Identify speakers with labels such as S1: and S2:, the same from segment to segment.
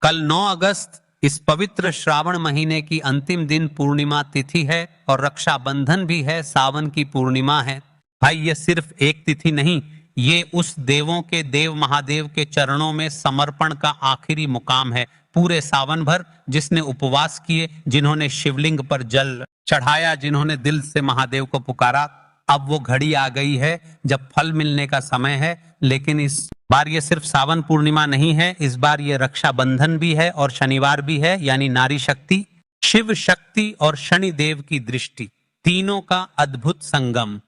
S1: कल 9 अगस्त इस पवित्र श्रावण महीने की अंतिम दिन पूर्णिमा तिथि है और रक्षाबंधन भी है, सावन की पूर्णिमा है। भाई ये सिर्फ एक तिथि नहीं, ये उस देवों के देव महादेव के चरणों में समर्पण का आखिरी मुकाम है। पूरे सावन भर जिसने उपवास किए, जिन्होंने शिवलिंग पर जल चढ़ाया, जिन्होंने दिल से महादेव को पुकारा, अब वो घड़ी आ गई है जब फल मिलने का समय है। लेकिन इस बार ये सिर्फ सावन पूर्णिमा नहीं है, इस बार ये रक्षाबंधन भी है और शनिवार भी है, यानी नारी शक्ति, शिव शक्ति और शनि देव की दृष्टि, तीनों का अद्भुत संगम।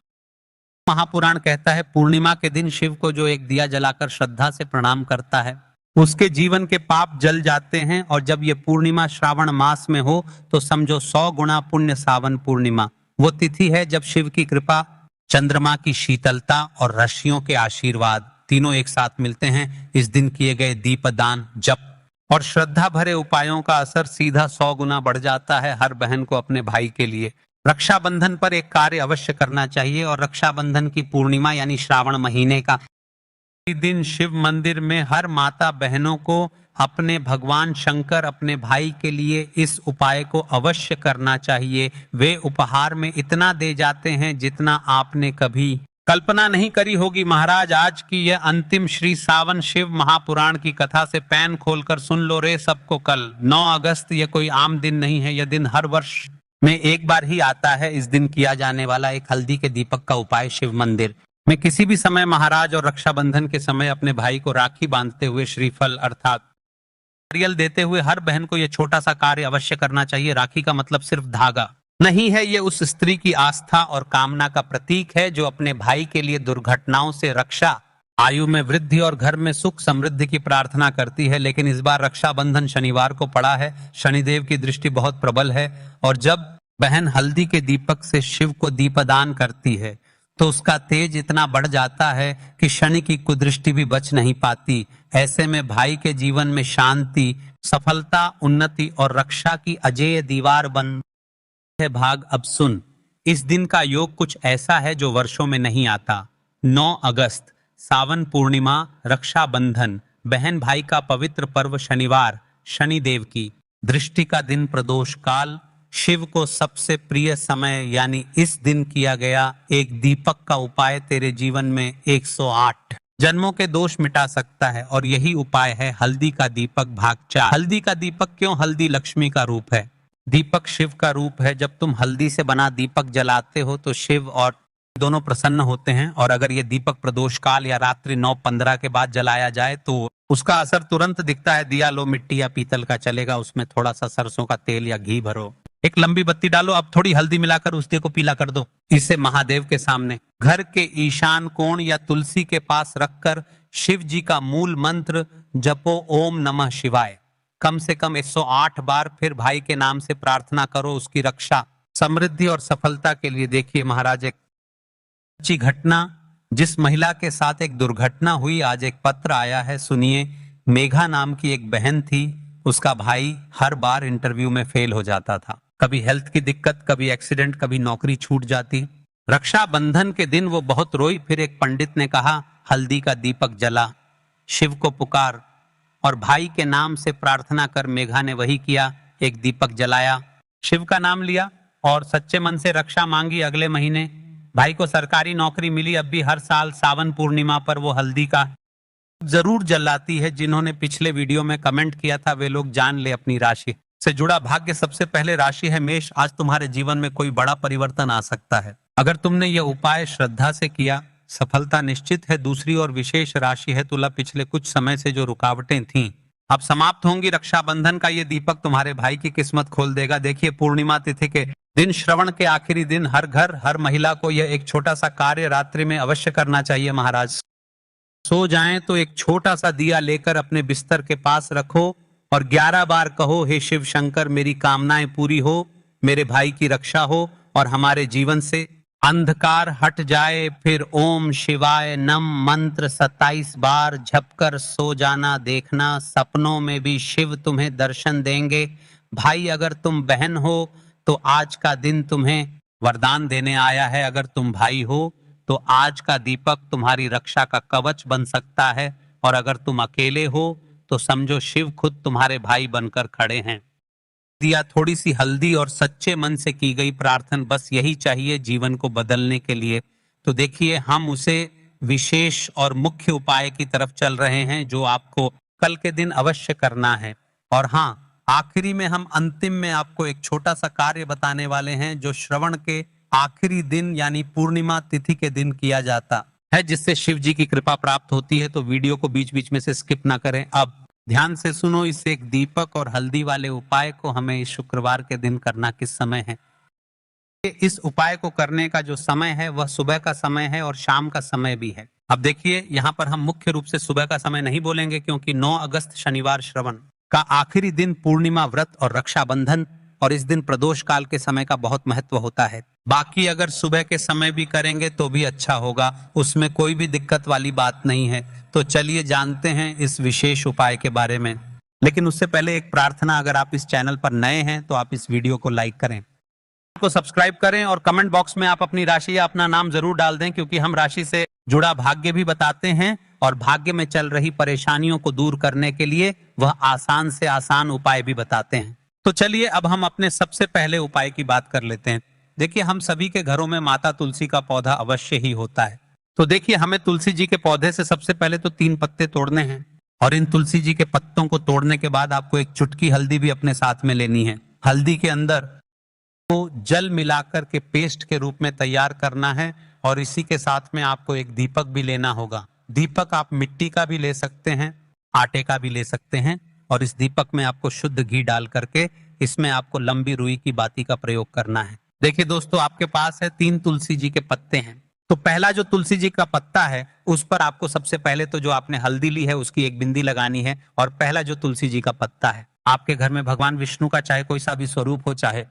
S1: महापुराण कहता है पूर्णिमा के दिन शिव को जो एक दिया जलाकर श्रद्धा से प्रणाम करता है, उसके जीवन के पाप जल जाते हैं। और जब ये पूर्णिमा श्रावण मास में हो तो समझो 100 गुना पुण्य। सावन पूर्णिमा वो तिथि है जब शिव की कृपा, चंद्रमा की शीतलता और ऋषियों के आशीर्वाद तीनों एक साथ मिलते हैं। इस दिन किए गए दीपदान, जप और श्रद्धा भरे उपायों का असर सीधा 100 गुना बढ़ जाता है हर बहन को अपने भाई के लिए। रक्षाबंधन पर एक कार्य अवश्य करना चाहिए, और रक्षाबंधन की पूर्णिमा यानी श्रावण महीने का दिन शिव मंदिर में हर माता बहनों को अपने भगवान शंकर, अपने भाई के लिए इस उपाय को अवश्य करना चाहिए। वे उपहार में इतना दे जाते हैं जितना आपने कभी कल्पना नहीं करी होगी। महाराज, आज की यह अंतिम श्री सावन शिव महापुराण की कथा से पैन खोलकर सुन लो रे सबको। कल 9 अगस्त यह कोई आम दिन नहीं है, यह दिन हर वर्ष में एक बार ही आता है। इस दिन किया जाने वाला एक हल्दी के दीपक का उपाय शिव मंदिर में किसी भी समय महाराज, और रक्षाबंधन के समय अपने भाई को राखी बांधते हुए श्रीफल अर्थात नारियल देते हुए हर बहन को यह छोटा सा कार्य अवश्य करना चाहिए। राखी का मतलब सिर्फ धागा नहीं है, ये उस स्त्री की आस्था और कामना का प्रतीक है जो अपने भाई के लिए दुर्घटनाओं से रक्षा, आयु में वृद्धि और घर में सुख समृद्धि की प्रार्थना करती है। लेकिन इस बार रक्षाबंधन शनिवार को पड़ा है, शनिदेव की दृष्टि बहुत प्रबल है, और जब बहन हल्दी के दीपक से शिव को दीपदान करती है तो उसका तेज इतना बढ़ जाता है कि शनि की कुदृष्टि भी बच नहीं पाती। ऐसे में भाई के जीवन में शांति, सफलता, उन्नति और रक्षा की अजेय दीवार बन है। भाग अब सुन, इस दिन का योग कुछ ऐसा है जो वर्षों में नहीं आता। 9 अगस्त, सावन पूर्णिमा, रक्षाबंधन, बहन भाई का पवित्र पर्व, शनिवार, शनिदेव की दृष्टि का दिन, प्रदोष काल, शिव को सबसे प्रिय समय, यानी इस दिन किया गया एक दीपक का उपाय तेरे जीवन में 108 जन्मों के दोष मिटा सकता है। और यही उपाय है हल्दी का दीपक भाग 4। हल्दी का दीपक क्यों? हल्दी लक्ष्मी का रूप है, दीपक शिव का रूप है। जब तुम हल्दी से बना दीपक जलाते हो तो शिव और दोनों प्रसन्न होते हैं। और अगर ये दीपक प्रदोष काल या रात्रि 9:15 के बाद जलाया जाए तो उसका असर तुरंत दिखता है। दिया लो मिट्टी या पीतल का चलेगा, उसमें थोड़ा सा सरसों का तेल या घी भरो, एक लंबी बत्ती डालो, अब थोड़ी हल्दी मिलाकर उस दिए को पीला कर दो। इसे महादेव के सामने घर के ईशान कोण या तुलसी के पास रखकर शिव जी का मूल मंत्र जपो, ओम नमः शिवाय, कम से कम 108 बार। फिर भाई के नाम से प्रार्थना करो उसकी रक्षा, समृद्धि और सफलता के लिए। देखिए महाराज, एक अच्छी घटना, जिस महिला के साथ एक दुर्घटना हुई, आज एक पत्र आया है, सुनिए। मेघा नाम की एक बहन थी, उसका भाई हर बार इंटरव्यू में फेल हो जाता था, कभी हेल्थ की दिक्कत, कभी एक्सीडेंट, कभी नौकरी छूट जाती। रक्षाबंधन के दिन वो बहुत रोई। फिर एक पंडित ने कहा हल्दी का दीपक जला, शिव को पुकार और भाई के नाम से प्रार्थना कर। मेघा ने वही किया, एक दीपक जलाया, शिव का नाम लिया और सच्चे मन से रक्षा मांगी। अगले महीने भाई को सरकारी नौकरी मिली। अब भी हर साल सावन पूर्णिमा पर वो हल्दी का जरूर जलाती है। जिन्होंने पिछले वीडियो में कमेंट किया था वे लोग जान ले अपनी राशि से जुड़ा भाग्य। सबसे पहले राशि है मेष। आज तुम्हारे जीवन में कोई बड़ा परिवर्तन आ सकता है अगर तुमने यह उपाय श्रद्धा से किया, सफलता निश्चित है। दूसरी और विशेष राशि है तुला। पिछले कुछ समय से जो रुकावटें थीं अब समाप्त होंगी। रक्षाबंधन का ये दीपक तुम्हारे भाई की किस्मत खोल देगा। देखिए, पूर्णिमा तिथि के दिन, श्रवण के आखिरी दिन, हर घर, हर महिला को यह एक छोटा सा कार्य रात्रि में अवश्य करना चाहिए। महाराज, सो जाएं तो एक छोटा सा दिया लेकर अपने बिस्तर के पास रखो और 11 बार कहो, हे शिव शंकर, मेरी कामनाएं पूरी हो, मेरे भाई की रक्षा हो और हमारे जीवन से अंधकार हट जाए। फिर ओम शिवाय नम मंत्र 27 बार झपकर सो जाना। देखना सपनों में भी शिव तुम्हें दर्शन देंगे। भाई, अगर तुम बहन हो तो आज का दिन तुम्हें वरदान देने आया है। अगर तुम भाई हो तो आज का दीपक तुम्हारी रक्षा का कवच बन सकता है। और अगर तुम अकेले हो तो समझो शिव खुद तुम्हारे भाई बनकर खड़े हैं। दिया थोड़ी सी हल्दी और सच्चे मन से की गई प्रार्थना, बस यही चाहिए जीवन को बदलने के लिए। तो देखिए हम उसे विशेष और मुख्य उपाय की तरफ चल रहे हैं जो आपको कल के दिन अवश्य करना है। और हाँ, आखिरी में हम अंतिम में आपको एक छोटा सा कार्य बताने वाले हैं जो श्रवण के आखिरी दिन यानी पूर्णिमा तिथि के दिन किया जाता है, जिससे शिव जी की कृपा प्राप्त होती है। तो वीडियो को बीच बीच में से स्किप ना करें। अब ध्यान से सुनो, इस एक दीपक और हल्दी वाले उपाय को हमें इस शुक्रवार के दिन करना किस समय है। इस उपाय को करने का जो समय है वह सुबह का समय है और शाम का समय भी है। अब देखिए यहाँ पर हम मुख्य रूप से सुबह का समय नहीं बोलेंगे क्योंकि 9 अगस्त शनिवार श्रवण का आखिरी दिन पूर्णिमा व्रत और रक्षाबंधन, और इस दिन प्रदोष काल के समय का बहुत महत्व होता है। बाकी अगर सुबह के समय भी करेंगे तो भी अच्छा होगा, उसमें कोई भी दिक्कत वाली बात नहीं है। तो चलिए जानते हैं इस विशेष उपाय के बारे में। लेकिन उससे पहले एक प्रार्थना, अगर आप इस चैनल पर नए हैं तो आप इस वीडियो को लाइक करें, को सब्सक्राइब करें और कमेंट बॉक्स में आप अपनी राशि या अपना नाम जरूर डाल दें, क्योंकि हम राशि से जुड़ा भाग्य भी बताते हैं और भाग्य में चल रही परेशानियों को दूर करने के लिए वह आसान से आसान उपाय भी बताते हैं। तो चलिए अब हम अपने सबसे पहले उपाय की बात कर लेते हैं। देखिए हम सभी के घरों में माता तुलसी का पौधा अवश्य ही होता है। तो देखिए हमें तुलसी जी के पौधे से सबसे पहले तो 3 पत्ते तोड़ने हैं और इन तुलसी जी के पत्तों को तोड़ने के बाद आपको एक चुटकी हल्दी भी अपने साथ में लेनी है। हल्दी के अंदर को जल मिलाकर के पेस्ट के रूप में तैयार करना है और इसी के साथ में आपको एक दीपक भी लेना होगा। दीपक आप मिट्टी का भी ले सकते हैं, आटे का भी ले सकते हैं, और इस दीपक में आपको शुद्ध घी डाल करके इसमें आपको लंबी रुई की बाती का प्रयोग करना है। देखिए दोस्तों, आपके पास है 3 तुलसी जी के पत्ते हैं। तो पहला जो तुलसी जी का पत्ता है उस पर आपको सबसे पहले तो जो आपने हल्दी ली है उसकी एक बिंदी लगानी है। और पहला जो तुलसी जी का पत्ता है, आपके घर में भगवान विष्णु का चाहे कोई सा भी स्वरूप हो, चाहे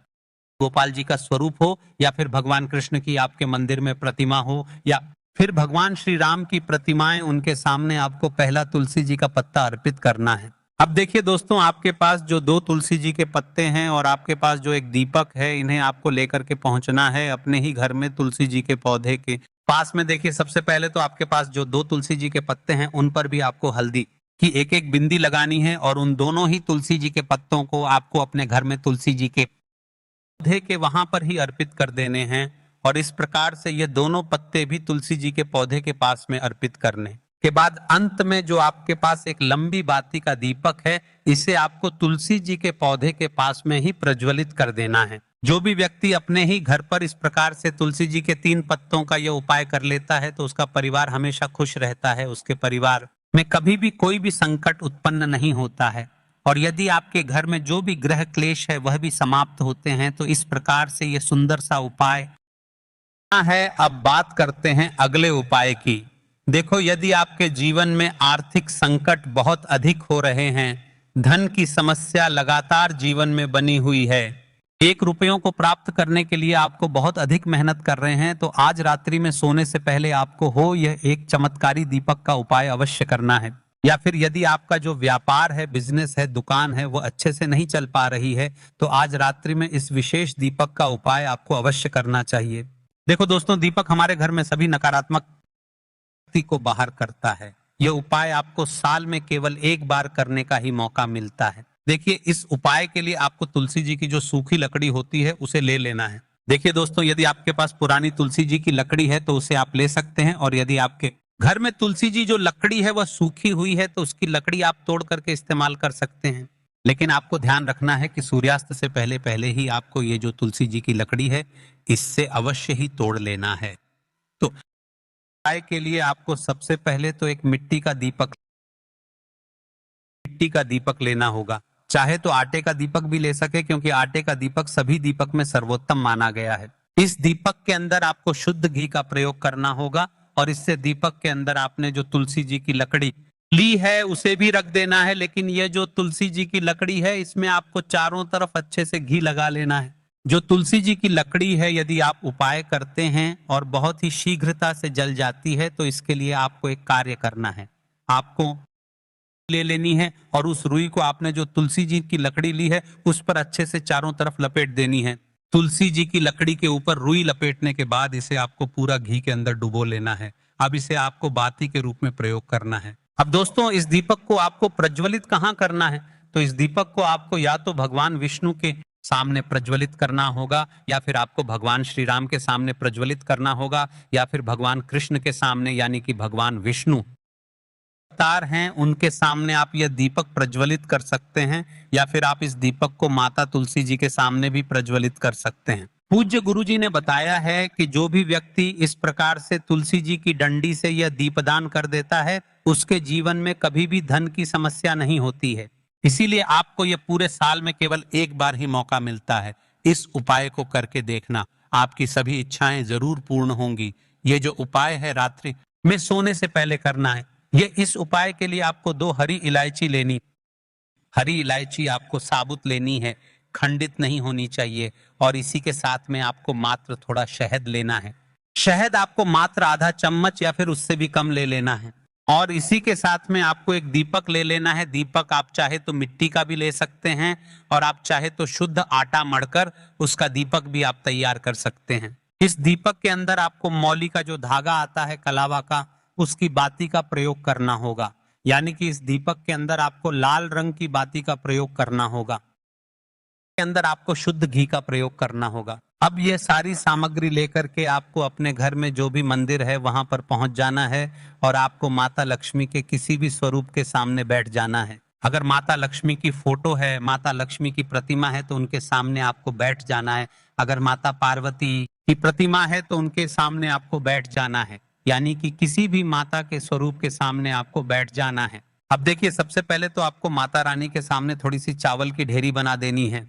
S1: गोपाल जी का स्वरूप हो या फिर भगवान कृष्ण की आपके मंदिर में प्रतिमा हो या फिर भगवान श्री राम की प्रतिमाएं, उनके सामने आपको पहला तुलसी जी का पत्ता अर्पित करना है। अब देखिए दोस्तों, आपके पास जो 2 तुलसी जी के पत्ते हैं और आपके पास जो एक दीपक है, इन्हें आपको लेकर के पहुंचना है अपने ही घर में तुलसी जी के पौधे के पास में। देखिए सबसे पहले तो आपके पास जो 2 तुलसी जी के पत्ते हैं उन पर भी आपको हल्दी की एक एक बिंदी लगानी है और उन दोनों ही तुलसी जी के पत्तों को आपको अपने घर में तुलसी जी के पौधे के वहां पर ही अर्पित कर देने हैं। और इस प्रकार से ये दोनों पत्ते भी तुलसी जी के पौधे के पास में अर्पित करने के बाद अंत में जो आपके पास एक लंबी बाती का दीपक है, इसे आपको तुलसी जी के पौधे के पास में ही प्रज्वलित कर देना है। जो भी व्यक्ति अपने ही घर पर इस प्रकार से तुलसी जी के 3 पत्तों का यह उपाय कर लेता है तो उसका परिवार हमेशा खुश रहता है, उसके परिवार में कभी भी कोई भी संकट उत्पन्न नहीं होता है। और यदि आपके घर में जो भी ग्रह क्लेश है वह भी समाप्त होते हैं। तो इस प्रकार से ये सुंदर सा उपाय है। अब बात करते हैं अगले उपाय की। देखो, यदि आपके जीवन में आर्थिक संकट बहुत अधिक हो रहे हैं, धन की समस्या लगातार जीवन में बनी हुई है, 1 रुपयों को प्राप्त करने के लिए आपको बहुत अधिक मेहनत कर रहे हैं, तो आज रात्रि में सोने से पहले आपको हो यह एक चमत्कारी दीपक का उपाय अवश्य करना है। या फिर यदि आपका जो व्यापार है, बिजनेस है, दुकान है, वो अच्छे से नहीं चल पा रही है, तो आज रात्रि में इस विशेष दीपक का उपाय आपको अवश्य करना चाहिए। देखो दोस्तों, दीपक हमारे घर में सभी नकारात्मक शक्ति को बाहर करता है। यह उपाय आपको साल में केवल 1 बार करने का ही मौका मिलता है। देखिए, इस उपाय के लिए आपको तुलसी जी की जो सूखी लकड़ी होती है उसे ले लेना है। देखिए दोस्तों, यदि आपके पास पुरानी तुलसी जी की लकड़ी है तो उसे आप ले सकते हैं, और यदि आपके घर में तुलसी जी जो लकड़ी है वह सूखी हुई है तो उसकी लकड़ी आप तोड़ करके इस्तेमाल कर सकते हैं। लेकिन आपको ध्यान रखना है कि सूर्यास्त से पहले पहले ही आपको ये जो तुलसी जी की लकड़ी है इससे अवश्य ही तोड़ लेना है। तो उपाय के लिए आपको सबसे पहले तो एक मिट्टी का दीपक लेना होगा। चाहे तो आटे का दीपक भी ले सके, क्योंकि आटे का दीपक सभी दीपक में सर्वोत्तम माना गया है। इस दीपक के अंदर आपको शुद्ध घी का प्रयोग करना होगा और इससे दीपक के अंदर आपने जो तुलसी जी की लकड़ी ली है उसे भी रख देना है। लेकिन ये जो तुलसी जी की लकड़ी है इसमें आपको चारों तरफ अच्छे से घी लगा लेना है। जो तुलसी जी की लकड़ी है, यदि आप उपाय करते हैं और बहुत ही शीघ्रता से जल जाती है, तो इसके लिए आपको एक कार्य करना है। आपको ले लेनी है और उस रुई को आपने जो तुलसी जी की लकड़ी ली है उस पर अच्छे से चारों तरफ लपेट देनी है। तुलसी जी की लकड़ी के ऊपर रुई लपेटने के बाद इसे आपको पूरा घी के अंदर डुबो लेना है। अब इसे आपको बाती के रूप में प्रयोग करना है। अब दोस्तों इस दीपक को आपको प्रज्वलित कहाँ करना है? तो इस दीपक को आपको या तो भगवान विष्णु के सामने प्रज्वलित करना होगा, या फिर आपको भगवान श्री राम के सामने प्रज्वलित करना होगा, या फिर भगवान कृष्ण के सामने यानी कि भगवान विष्णु अवतार हैं उनके सामने आप यह दीपक प्रज्वलित कर सकते हैं, या फिर आप इस दीपक को माता तुलसी जी के सामने भी प्रज्वलित कर सकते हैं। पूज्य गुरु जी ने बताया है कि जो भी व्यक्ति इस प्रकार से तुलसी जी की डंडी से यह दीपदान कर देता है उसके जीवन में कभी भी धन की समस्या नहीं होती है। इसीलिए आपको यह पूरे साल में केवल एक बार ही मौका मिलता है। इस उपाय को करके देखना, आपकी सभी इच्छाएं जरूर पूर्ण होंगी। ये जो उपाय है रात्रि में सोने से पहले करना है। ये इस उपाय के लिए आपको 2 हरी इलायची लेनी। हरी इलायची आपको साबुत लेनी है, खंडित नहीं होनी चाहिए। और इसी के साथ में आपको मात्र थोड़ा शहद लेना है। शहद आपको मात्र आधा चम्मच या फिर उससे भी कम ले लेना है। और इसी के साथ में आपको एक दीपक ले लेना है। दीपक आप चाहे तो मिट्टी का भी ले सकते हैं, और आप चाहे तो शुद्ध आटा मढ़कर उसका दीपक भी आप तैयार कर सकते हैं। इस दीपक के अंदर आपको मौली का जो धागा आता है कलावा का, उसकी बाती का प्रयोग करना होगा। यानी कि इस दीपक के अंदर आपको लाल रंग की बाती का प्रयोग करना होगा। के अंदर आपको शुद्ध घी का प्रयोग करना होगा। अब ये सारी सामग्री लेकर के आपको अपने घर में जो भी मंदिर है वहां पर पहुंच जाना है, और आपको माता लक्ष्मी के किसी भी स्वरूप के सामने बैठ जाना है। अगर माता लक्ष्मी की फोटो है, माता लक्ष्मी की प्रतिमा है, तो उनके सामने आपको बैठ जाना है। अगर माता पार्वती की प्रतिमा है तो उनके सामने आपको बैठ जाना है। यानी कि किसी भी माता के स्वरूप के सामने आपको बैठ जाना है। अब देखिए, सबसे पहले तो आपको माता रानी के सामने थोड़ी सी चावल की ढेरी बना देनी है।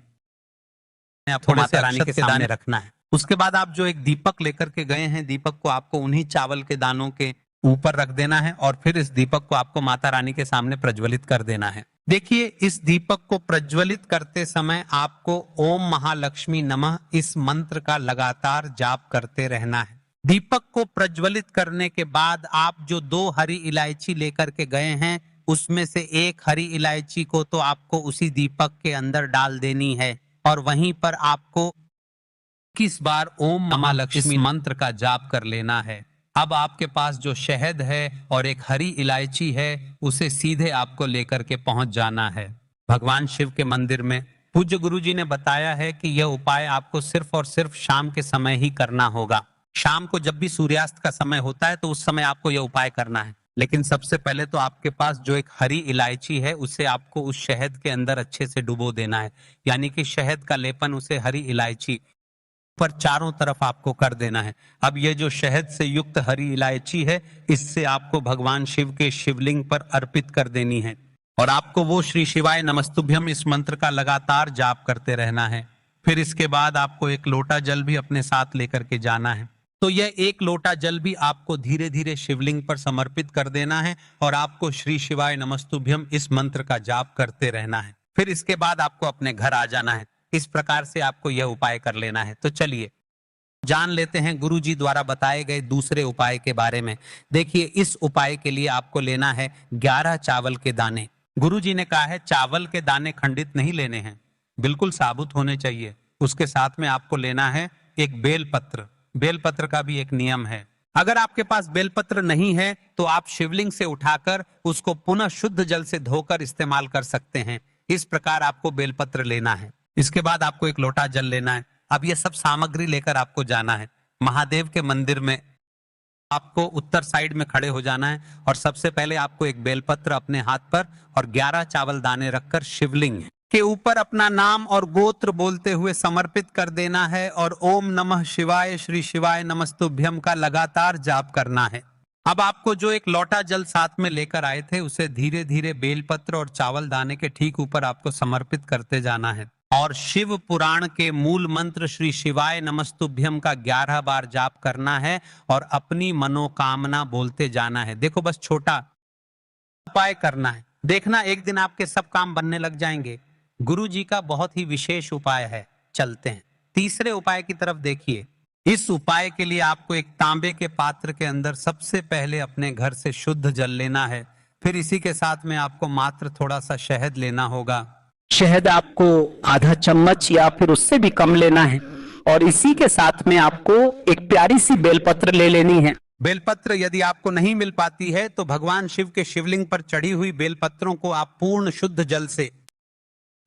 S1: आपको माता रानी के सामने रखना है। उसके बाद आप जो एक दीपक लेकर के गए हैं, दीपक को आपको उन्हीं चावल के दानों के ऊपर रख देना है, और फिर इस दीपक को आपको माता रानी के सामने प्रज्वलित कर देना है। देखिए, इस दीपक को प्रज्वलित करते समय आपको ओम महालक्ष्मी नमः इस मंत्र का लगातार जाप करते रहना है। दीपक को प्रज्वलित करने के बाद आप जो 2 हरी इलायची लेकर के गए हैं, उसमें से एक हरी इलायची को तो आपको उसी दीपक के अंदर डाल देनी है, और वहीं पर आपको किस बार ओम महालक्ष्मी मंत्र का जाप कर लेना है। अब आपके पास जो शहद है और एक हरी इलायची है, उसे सीधे आपको लेकर के पहुंच जाना है भगवान शिव के मंदिर में। पूज्य गुरु जी ने बताया है कि यह उपाय आपको सिर्फ और सिर्फ शाम के समय ही करना होगा। शाम को जब भी सूर्यास्त का समय होता है तो उस समय आपको यह उपाय करना है। लेकिन सबसे पहले तो आपके पास जो एक हरी इलायची है उसे आपको उस शहद के अंदर अच्छे से डुबो देना है। यानी कि शहद का लेपन उसे हरी इलायची पर चारों तरफ आपको कर देना है। अब ये जो शहद से युक्त हरी इलायची है, इससे आपको भगवान शिव के शिवलिंग पर अर्पित कर देनी है, और आपको वो श्री शिवाय नमस्तुभ्यम इस मंत्र का लगातार जाप करते रहना है। फिर इसके बाद आपको एक लोटा जल भी अपने साथ लेकर के जाना है। तो यह एक लोटा जल भी आपको धीरे धीरे शिवलिंग पर समर्पित कर देना है, और आपको श्री शिवाय नमस्तुभ्यम इस मंत्र का जाप करते रहना है। फिर इसके बाद आपको अपने घर आ जाना है। इस प्रकार से आपको यह उपाय कर लेना है। तो चलिए जान लेते हैं गुरु जी द्वारा बताए गए दूसरे उपाय के बारे में। देखिए, इस उपाय के लिए आपको लेना है 11 चावल के दाने। गुरु जी ने कहा है चावल के दाने खंडित नहीं लेने हैं, बिल्कुल साबुत होने चाहिए। उसके साथ में आपको लेना है एक बेलपत्र। बेलपत्र का भी एक नियम है। अगर आपके पास बेलपत्र नहीं है तो आप शिवलिंग से उठाकर उसको पुनः शुद्ध जल से धोकर इस्तेमाल कर सकते हैं। इस प्रकार आपको बेलपत्र लेना है। इसके बाद आपको एक लोटा जल लेना है। अब ये सब सामग्री लेकर आपको जाना है महादेव के मंदिर में। आपको उत्तर साइड में खड़े हो जाना है, और सबसे पहले आपको एक बेलपत्र अपने हाथ पर और 11 चावल दाने रखकर शिवलिंग के ऊपर अपना नाम और गोत्र बोलते हुए समर्पित कर देना है, और ओम नमः शिवाय श्री शिवाय नमस्तुभ्यम का लगातार जाप करना है। अब आपको जो एक लोटा जल साथ में लेकर आए थे उसे धीरे धीरे बेलपत्र और चावल दाने के ठीक ऊपर आपको समर्पित करते जाना है, और शिव पुराण के मूल मंत्र श्री शिवाय नमस्तुभ्यम का 11 बार जाप करना है, और अपनी मनोकामना बोलते जाना है। देखो, बस छोटा उपाय करना है, देखना एक दिन आपके सब काम बनने लग जाएंगे। गुरु जी का बहुत ही विशेष उपाय है। चलते हैं तीसरे उपाय की तरफ। देखिए, इस उपाय के लिए आपको एक तांबे के पात्र के अंदर सबसे पहले अपने घर से शुद्ध जल लेना है। फिर इसी के साथ में आपको मात्र थोड़ा सा शहद लेना होगा।
S2: शहद आपको आधा चम्मच या फिर उससे भी कम लेना है, और इसी के साथ में आपको एक प्यारी सी बेलपत्र ले लेनी है।
S1: बेलपत्र यदि आपको नहीं मिल पाती है तो भगवान शिव के शिवलिंग पर चढ़ी हुई बेलपत्रों को आप पूर्ण शुद्ध जल से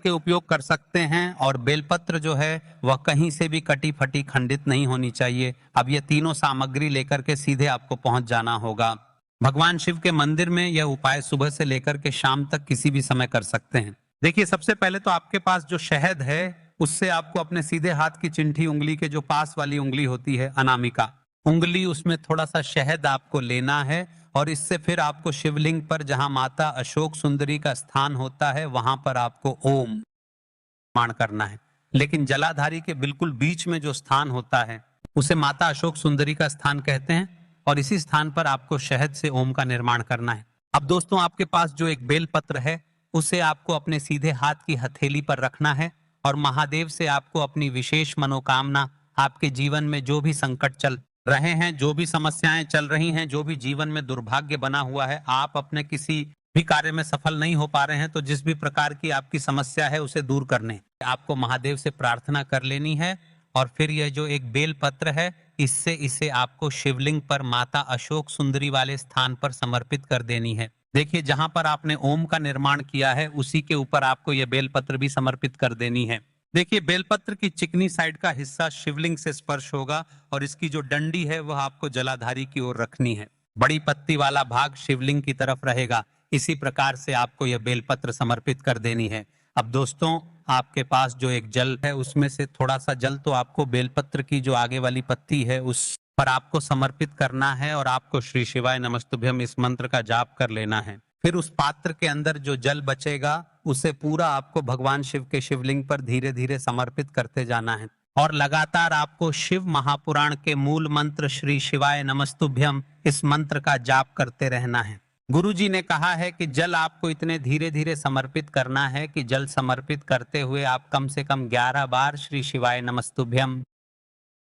S1: के उपयोग कर सकते हैं। और बेलपत्र जो है वह कहीं से भी कटी फटी खंडित नहीं होनी चाहिए। अब ये तीनों सामग्री लेकर के सीधे आपको पहुंच जाना होगा भगवान शिव के मंदिर में। यह उपाय सुबह से लेकर के शाम तक किसी भी समय कर सकते हैं। देखिए, सबसे पहले तो आपके पास जो शहद है उससे आपको अपने सीधे हाथ की चिंठी उंगली के जो पास वाली उंगली होती है अनामिका उंगली, उसमें थोड़ा सा शहद आपको लेना है और इससे फिर आपको शिवलिंग पर जहां माता अशोक सुंदरी का स्थान होता है वहां पर आपको ओम निर्माण करना है। लेकिन जलाधारी के बिल्कुल बीच में जो स्थान होता है उसे माता अशोक सुंदरी का स्थान कहते हैं और इसी स्थान पर आपको शहद से ओम का निर्माण करना है। अब दोस्तों, आपके पास जो एक बेल पत्र है उसे आपको अपने सीधे हाथ की हथेली पर रखना है और महादेव से आपको अपनी विशेष मनोकामना, आपके जीवन में जो भी संकट चल रहे हैं, जो भी समस्याएं चल रही हैं, जो भी जीवन में दुर्भाग्य बना हुआ है, आप अपने किसी भी कार्य में सफल नहीं हो पा रहे हैं, तो जिस भी प्रकार की आपकी समस्या है उसे दूर करने आपको महादेव से प्रार्थना कर लेनी है। और फिर यह जो एक बेल पत्र है इससे इसे आपको शिवलिंग पर माता अशोक सुंदरी वाले स्थान पर समर्पित कर देनी है। देखिए, जहां पर आपने ओम का निर्माण किया है उसी के ऊपर आपको यह बेलपत्र भी समर्पित कर देनी है। देखिए, बेलपत्र की चिकनी साइड का हिस्सा शिवलिंग से स्पर्श होगा और इसकी जो डंडी है वह आपको जलाधारी की ओर रखनी है। बड़ी पत्ती वाला भाग शिवलिंग की तरफ रहेगा। इसी प्रकार से आपको यह बेलपत्र समर्पित कर देनी है। अब दोस्तों, आपके पास जो एक जल है उसमें से थोड़ा सा जल तो आपको बेलपत्र की जो आगे वाली पत्ती है उस पर आपको समर्पित करना है और आपको श्री शिवाय नमस्तुभ्यम इस मंत्र का जाप कर लेना है। फिर उस पात्र के अंदर जो जल बचेगा उसे पूरा आपको भगवान शिव के शिवलिंग पर धीरे धीरे समर्पित करते जाना है और लगातार आपको शिव महापुराण के मूल मंत्र श्री शिवाय नमस्तुभ्यम इस मंत्र का जाप करते रहना है। गुरुजी ने कहा है कि जल आपको इतने धीरे धीरे समर्पित करना है कि जल समर्पित करते हुए आप कम से कम 11 बार श्री शिवाय नमस्तुभ्यम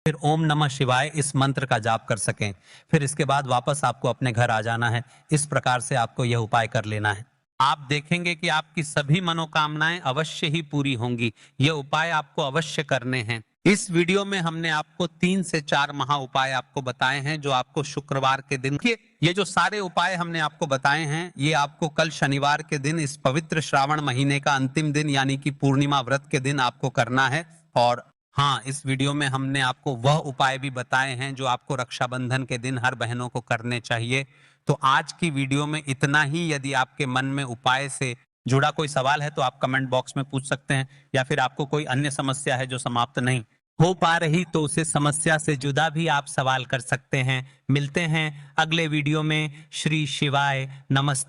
S1: फिर ओम नमः शिवाय इस मंत्र का जाप कर सकें। फिर इसके बाद वापस आपको अपने घर आ जाना है। इस प्रकार से आपको यह उपाय कर लेना है। आप देखेंगे कि आपकी सभी मनोकामनाएं अवश्य ही पूरी होंगी। यह उपाय आपको अवश्य करने हैं। इस वीडियो में हमने आपको 3 से 4 महा उपाय आपको बताए हैं जो आपको शुक्रवार के दिन के ये जो सारे उपाय हमने आपको बताए हैं ये आपको कल शनिवार के दिन इस पवित्र श्रावण महीने का अंतिम दिन यानी कि पूर्णिमा व्रत के दिन आपको करना है। और हाँ, इस वीडियो में हमने आपको वह उपाय भी बताए हैं जो आपको रक्षाबंधन के दिन हर बहनों को करने चाहिए। तो आज की वीडियो में इतना ही। यदि आपके मन में उपाय से जुड़ा कोई सवाल है तो आप कमेंट बॉक्स में पूछ सकते हैं, या फिर आपको कोई अन्य समस्या है जो समाप्त नहीं हो पा रही तो उसे समस्या से जुदा भी आप सवाल कर सकते हैं। मिलते हैं अगले वीडियो में। श्री शिवाय नमस्तु।